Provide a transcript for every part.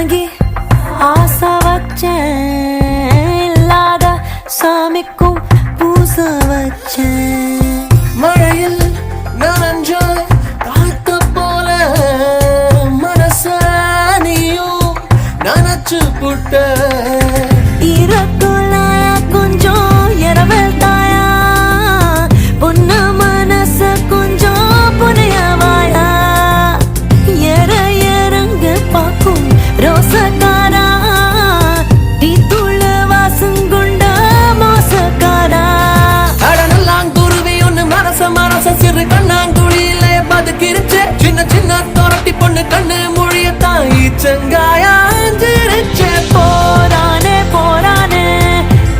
வணங்கி ஆசை வச்சேன், இல்லாத சாமிக்கும் பூச வச்சேன். மழையில் நனைஞ்ச காத்து போல மனசானியும் நனைச்சு புட்ட. ஈரக்குள்ளாயா கொஞ்சம் இரவல் தாயா, பொண்ணு மனச கொஞ்சம் புனையவாயா. இறங்கு பாக்கும் ரோசக்காரா, டீ தூள் வாசங்குண்ட மோசக்காரா. அடனல்லாங்குருவி ஒண்ணு மனச சிறு கண்ணாங்குழியில பதுக்கிருச்சு. சின்ன சின்ன தொரட்டி பொண்ணு கண்ணு மொழியத்தான் ஈச்சங்காயா அஞ்சிருச்சு. போரானே போரானே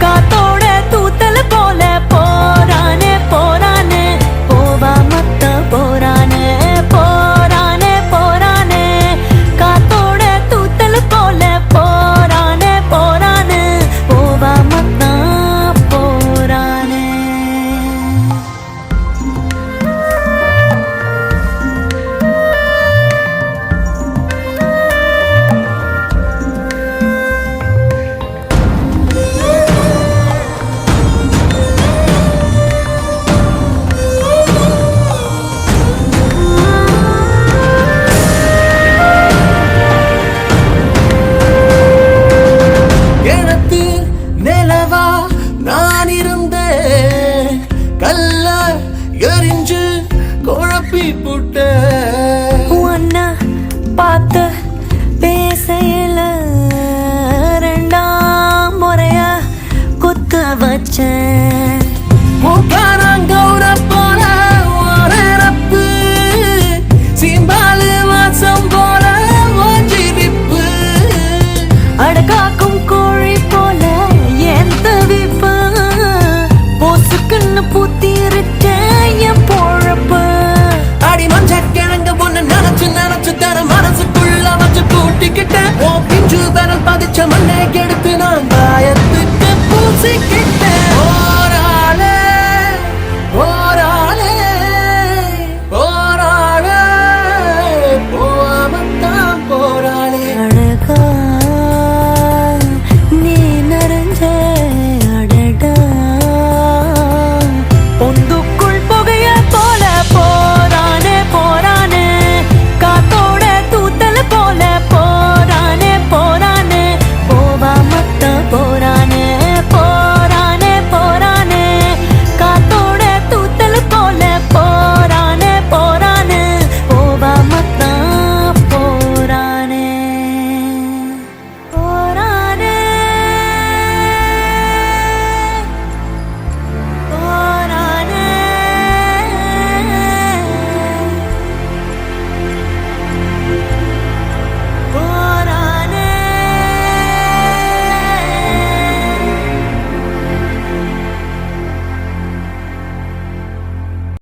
காத்தோட தூத்தல் போல, போரானே போரானே போவா மத்த போரானே. போரானே போரானே காத்தோட தூத்தல் போல, போரானே போரானே போவா மத்த போரானே. எனக்கு நிலவா நான் இருந்தேன், கல்ல எரிஞ்சு குழப்பி புட்ட. உன்னை பார்த்த